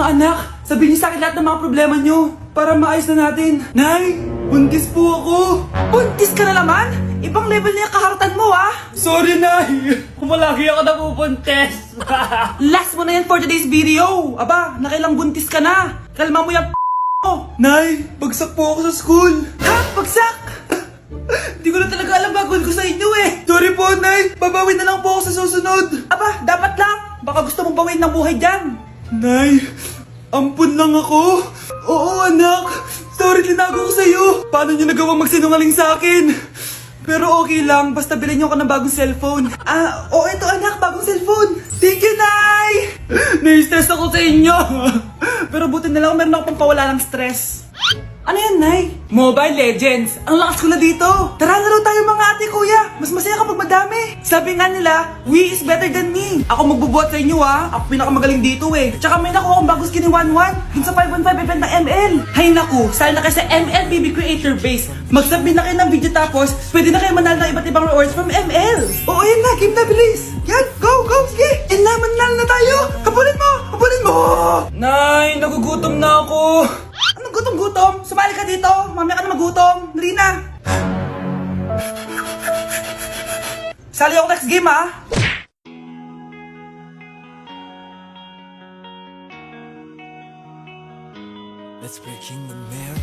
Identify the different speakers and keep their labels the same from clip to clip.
Speaker 1: anak, sabihin niyo sa akin lahat ng mga problema niyo para maayos na natin. Nay, buntis po ako. Buntis ka na naman? Ibang level na yung kaharatan mo, ah. Sorry, Nay. Kumalagi ako nabubuntis. Last mo na yan for today's video. Aba, nakailang buntis ka na. Kalma mo yung mo. Nay, bagsak po ako sa school. Ha? Bagsak? Hindi ko na talaga alam bagol ko sa inyo eh. Sorry po, Nay. Babawi na lang po ako sa susunod. Aba, dapat lang. Baka gusto mong bawiin ng buhay dyan. Nay, ampun lang ako. Oo, anak. Sorry, tinago ko sa'yo. Paano niyo nagawang magsinungaling sa akin? Pero okay lang, basta bilhin niyo ako ng bagong cellphone. Oo, ito anak, bagong cellphone. Thank you, Nay! Nai-stress ako sa inyo. Pero buti na lang, meron ako pampawala ng stress. Ano yan, Nay? Mobile Legends. Ang lakas ko na dito. Tara, laro tayo mga ate, kuya. Mas masaya kapag madami. Sabi nga nila, we is better than me. Ako magbubuhat sa inyo, ha. Ako pinakamagaling dito, eh. Tsaka may nakuha akong bagong skin ni 1-1. Dun sa 515 event ng ML. Hay naku, sali na kayo sa ML BB Creator Base. Mag-submit na kayo ng video tapos, pwede na kayo manalo ng iba't ibang rewards from ML. Oo, yan na. Game na, bilis. Yan, go, go, sige. And naman na tayo. Habulin mo, habulin mo. Nay, nagugutom na ako. Anong gutom-gutom? Sumali ka dito. Mamaya ka na magutom. Dali na. Sali ako next game, ha?
Speaker 2: Let's breaking the mirror.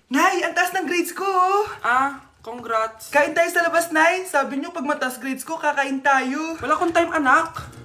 Speaker 1: Nay, ang taas ng grades ko, oh. Congrats. Kain tayo sa labas, Nay. Sabi niyo pag mataas grades ko, kakain tayo. Wala akong time, anak.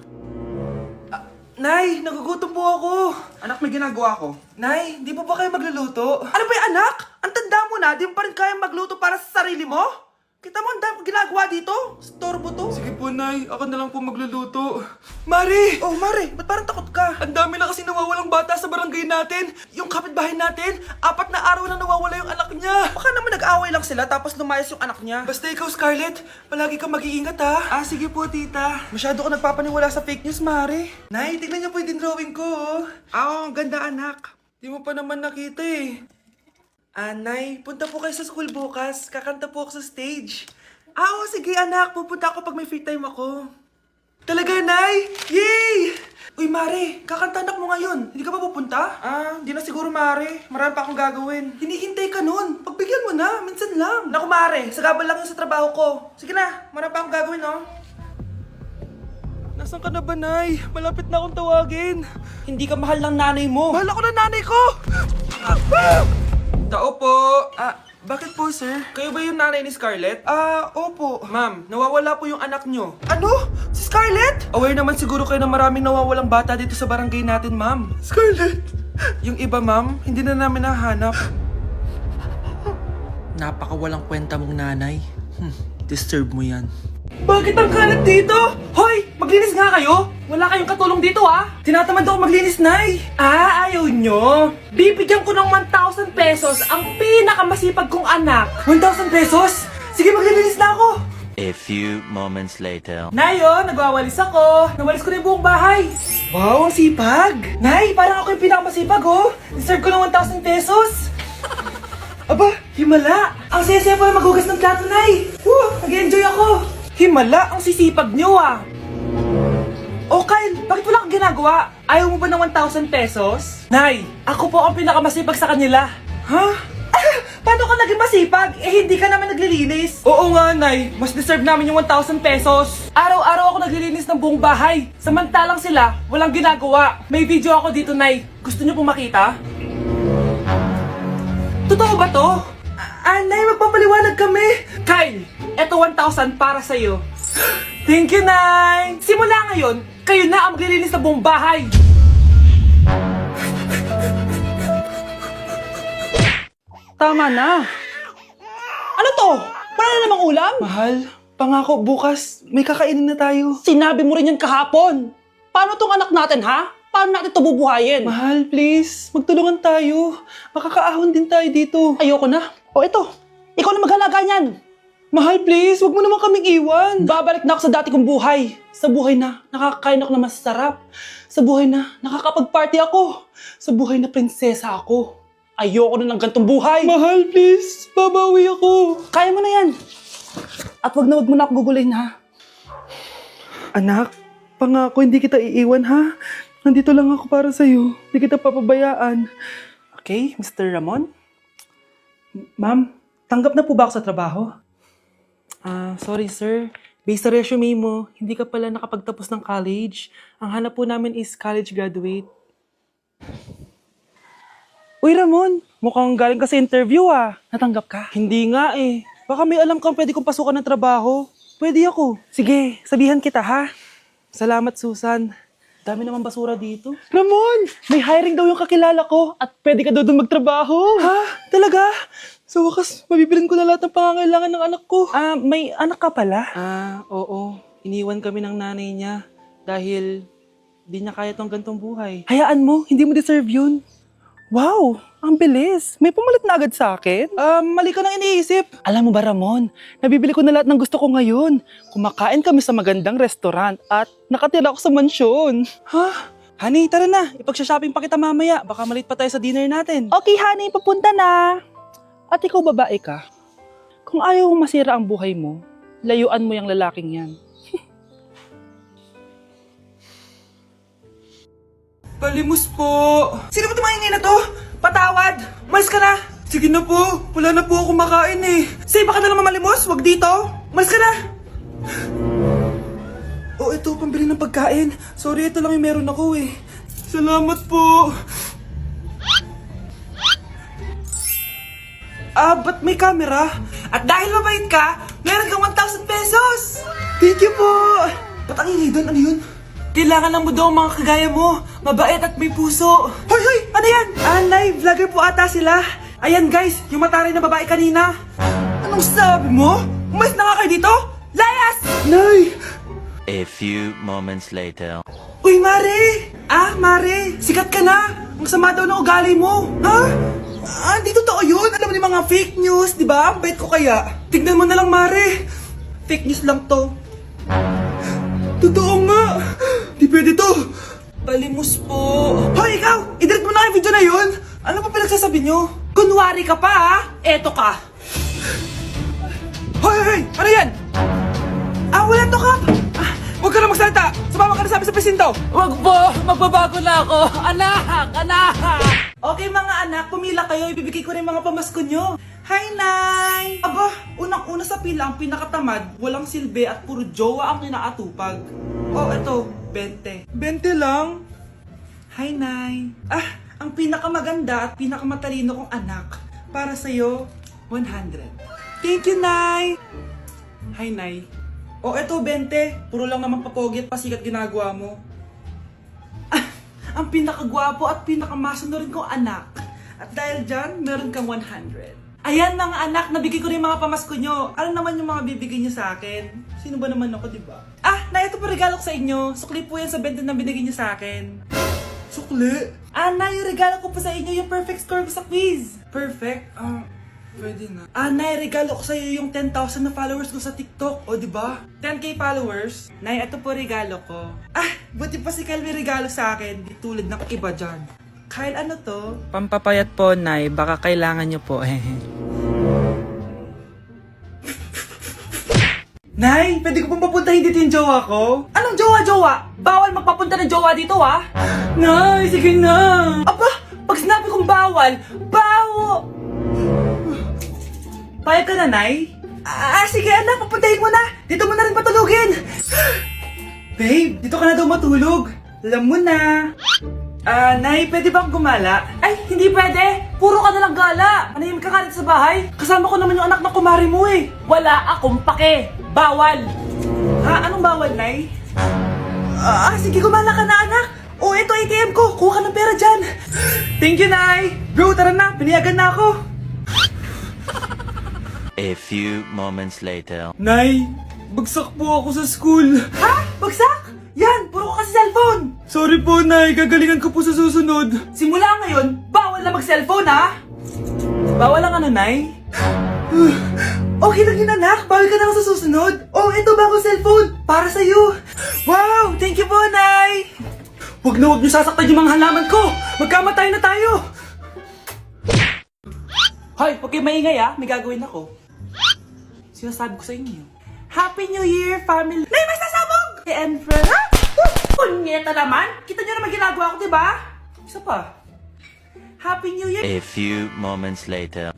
Speaker 1: Nay, nagugutom po ako. Anak, may ginagawa ko. Nay, di po ba kayo magluluto? Ano ba yung anak? Ang tanda mo na, di mo pa rin kaya magluto para sa sarili mo? Kita mo ang dami kong ginagawa dito? Storbo to. Sige po, Nay. Ako na lang po magluluto. Mari! Oh, Mari, ba't parang takot ka? Ang dami na kasi nawawalang bata sa barangay natin. Yung kapitbahay natin, 4 na araw na nawawala yung anak niya. Baka naman nag-away lang sila tapos lumayas yung anak niya. Basta ikaw, Scarlett, palagi kang mag-iingat, ha? Sige po, tita. Masyado ko nagpapaniwala sa fake news, Mari. Nay, tignan niyo po yung drawing ko, oh. Ang ganda, anak. Di mo pa naman nakita, eh. Nay, punta po kayo sa school bukas. Kakanta po ako sa stage. Oo, sige anak. Pupunta ako pag may free time ako. Talaga, Nay? Yay! Uy, Mare, kakanta anak mo ngayon. Hindi ka pa pupunta? Hindi na siguro, Mare. Marami pa akong gagawin. Hinihintay ka nun. Pagbigyan mo na. Minsan lang. Naku, Mare. Sagabal lang yun sa trabaho ko. Sige na. Marami pa akong gagawin, no? Nasaan ka na ba, Nay? Malapit na akong tawagin. Hindi ka mahal ng nanay mo. Mahal ako ng nanay ko! Tao po. Bakit po, sir? Kayo ba yung nanay ni Scarlett? Opo. Ma'am, nawawala po yung anak nyo. Ano? Si Scarlett? Aware naman siguro kayo na maraming nawawalang bata dito sa barangay natin, ma'am. Scarlett? Yung iba, ma'am, hindi na namin nahanap.
Speaker 2: Napakawalang kwenta mong nanay. Disturb mo yan.
Speaker 1: Bakit ang kalat dito? Hoy! Maglinis nga kayo! Wala kayong katulong dito, ha? Tinatamad ako maglinis, Nay. Ayaw nyo? Bibigyan ko ng 1,000 pesos ang pinakamasipag kong anak. 1,000 pesos? Sige, maglilinis na ako.
Speaker 3: A few moments later.
Speaker 1: Nay, nagwawalis ako. Nawalis ko na yung buong bahay. Wow, ang sipag. Nay, parang ako yung pinakamasipag, oh. Deserve ko ng 1,000 pesos. Aba, himala. Ang saya-saya pa maghugas ng plato, Nay. Nag-enjoy ako. Himala, ang sisipag nyo, ah. Oh, Kyle, bakit wala kang ginagawa? Ayaw mo ba ng 1,000 pesos? Nay, ako po ang pinakamasipag sa kanila. Ha? Paano ka naging masipag? Hindi ka naman naglilinis. Oo nga, Nay. Mas deserve namin yung 1,000 pesos. Araw-araw ako naglilinis ng buong bahay. Samantalang sila, walang ginagawa. May video ako dito, Nay. Gusto niyo pong makita? Totoo ba to? Nay, magpapaliwanag kami. Kyle, eto 1,000 para sa'yo. Thank you, Nay! Simula ngayon, kayo na ang maglilinis sa buong bahay! Tama na! Ano to? Wala na namang ulam? Mahal, pangako bukas, may kakainin na tayo. Sinabi mo rin yan kahapon! Paano tong anak natin, ha? Paano natin ito bubuhayin? Mahal, please, magtulungan tayo. Makakaahon din tayo dito. Ayoko na. O ito, ikaw na maghalaga niyan. Mahal, please, wag mo naman kaming iwan. Babalik na ako sa dati kong buhay. Sa buhay na nakakakain ako na masarap. Sa buhay na nakakapag-party ako. Sa buhay na prinsesa ako. Ayoko na ng gantong buhay. Mahal, please, babawi ako. Kaya mo na yan. At wag mo na ako gugulayin, ha? Anak, pangako hindi kita iiwan, ha? Nandito lang ako para sa'yo. Hindi kita papabayaan. Okay, Mr. Ramon? Ma'am, tanggap na po ba ako sa trabaho? Sorry sir. Based sa resume mo, hindi ka pala nakapagtapos ng college. Ang hanap po namin is college graduate. Uy Ramon, mukhang galing ka sa interview ah. Natanggap ka? Hindi nga eh. Baka may alam kang pwede kong pasukan ng trabaho. Pwede ako. Sige, sabihan kita ha. Salamat Susan. Dami naman basura dito. Ramon, may hiring daw yung kakilala ko at pwede ka daw doon magtrabaho. Ha? Talaga? Sa wakas, mabibilin ko na lahat ng pangangailangan ng anak ko. May anak ka pala? Oo. Iniwan kami ng nanay niya dahil di niya kaya tong gantong buhay. Hayaan mo, hindi mo deserve yun. Wow, ang bilis. May pumalit na agad sa akin? Mali ka nang iniisip. Alam mo ba Ramon, nabibili ko na lahat ng gusto ko ngayon. Kumakain kami sa magandang restaurant at nakatira ako sa mansyon. Ha? Honey, tara na. Ipag-shopping pa kita mamaya. Baka malit pa tayo sa dinner natin. Okay, honey. Papunta na. At ikaw babae ka. Kung ayaw mong masira ang buhay mo, layuan mo yung lalaking yan. Palimos po. Sino ba tumaingay na to? Patawad. Malis ka na. Sige na po. Wala na po ako makain eh. Say, baka na lang mamalimos. Wag dito. Malis ka na. Oh, ito. Pambili ng pagkain. Sorry, ito lang yung meron ako eh. Salamat po. Ba't may camera? At dahil mabait ka, meron kang 1,000 pesos! Thank you po! Ba't ang ingay doon? Ano yun? Kailangan lang mo daw ang mga kagaya mo. Mabait at may puso. Hoy! Hoy! Ano yan? Nay, vlogger po ata sila. Ayan guys, yung mataray na babae kanina. Anong sabi mo? Umalis na nga kayo dito? Layas! Nay!
Speaker 3: A few moments later.
Speaker 1: Uy, Mare! Mare, sikat ka na! Ang sama daw ng ugali mo! Ha? Di totoo yun! Alam mo yung mga fake news, di ba? Ang bait ko kaya. Tignan mo na lang, Mare! Fake news lang to. Totoo nga! Di pwede to! Palimos po! Hoy, ikaw! I-delete mo na yung video na yun! Ano pa pinagsasabi nyo? Kunwari ka pa, ha? Eto ka! Hoy, hoy! Ano yan? Wala to, Kap! Huwag ka na magsalita! Sumama ka na sa amin sa presinto! Huwag po! Magbabago na ako! Anak! Anak! Okay mga anak, pumila kayo. Ibibigay ko rin mga pamasko nyo. Hi, Nay! Aba, unang-una sa pila ang pinakatamad, walang silbi at puro jowa ang kinakatupag. Oh, eto, 20. 20 lang? Hi, Nay! Ang pinakamaganda at pinakamatalino kong anak. Para sa'yo, 100. Thank you, Nay! Hi, Nay. Oh, eto, 20. Puro lang naman papogit, pasikat ginagawa mo. Ang pinakagwapo at pinakamasunod kong anak. At dahil dyan, meron kang 100. Ayan mga anak, nabigay ko rin mga pamasko nyo. Ano naman yung mga bibigay nyo sa akin? Sino ba naman ako, diba? Nay, ito po regalo ko sa inyo. Sukli po yan sa 20 na binigay nyo sa akin. Sukli? Nay, yung regalo ko po sa inyo, yung perfect score ko sa quiz. Perfect? Pwede na. Nay, regalo ko sa iyo yung 10,000 na followers ko sa TikTok. O, diba? 10k followers. Nay, ito po regalo ko. Buti pa si Kyle may regalo sa akin. Di tulad ng iba dyan. Kyle, ano to? Pampapayat po, Nay. Baka kailangan nyo po. Nay, pwede ko pong papuntahin dito yung jowa ko? Anong jowa-jowa? Bawal magpapunta ng jowa dito, ha? Nay, sige na. Aba, pag sinabi kong bawal, payag ka na, Nay? Sige anak, papuntahin mo na. Dito mo na rin patulugin. Babe, dito ka na daw matulog. Alam mo na. Nay, pwede bang gumala? Ay, hindi pwede. Puro ka nalang gala. Manahimik ka dito sa bahay. Kasama ko naman yung anak ng kumari mo eh. Wala akong pake. Bawal. Anong bawal, Nay? Sige, gumala ka na, anak. Ito ATM ko. Kuha ka ng pera dyan. Thank you, Nay. Bro, tara na. Piniyagan na ako.
Speaker 3: A few moments later.
Speaker 1: Nay, bagsak po ako sa school. Bagsak? Yan, puro ka kasi cellphone. Sorry po, Nay. Gagalingan ko po sa susunod. Simula ngayon, bawal na mag-cellphone, ha? Bawal lang ano, Nay? Okay lang yun, anak. Bawal ka na sa susunod. Ito bagong cellphone. Para sa'yo. Wow, thank you po, Nay. Huwag niyo sasaktan yung mga halaman ko. Magkamatay na tayo. Hoy, huwag kayo maingay, ha? May gagawin ako. Sinasabi ko sa inyo. Happy New Year, family! Nay, may sasabog! And friend, Punyeta naman! Kita nyo naman ginagawa ko, diba? Isa pa. Happy New Year!
Speaker 3: A few moments later.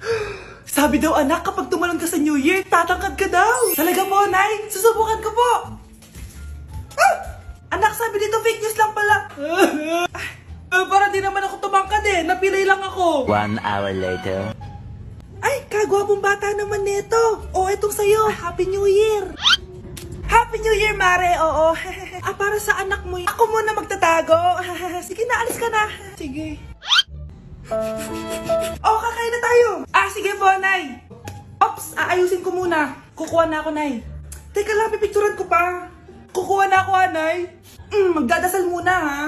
Speaker 1: Sabi daw anak, kapag tumalon ka sa New Year, tatangkad ka daw. Talaga po, Nay? Susubukan ko po. Ah! Anak, sabi dito fake news lang pala. Para di naman ako tumangkad eh. Napilay lang ako.
Speaker 3: 1 hour later.
Speaker 1: Ay, kagwapong bata naman nito. O, etong sa'yo. Happy New Year. Happy New Year, Mare. Oo. Para sa anak mo. Ako muna magtatago. Sige na, alis ka na. Sige. Kakain na tayo. Sige po, Nay. Ops, aayusin ko muna. Kukuha na ako, Nay. Teka lang, pipicturan ko pa. Kukuha na ako, Nay. Magdadasal muna, ha?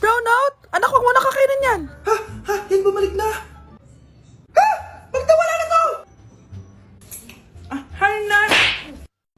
Speaker 1: Brownout! Anak, wag mo na kakainin yan. Ha? Yan bumalik na. Ha? Magtawa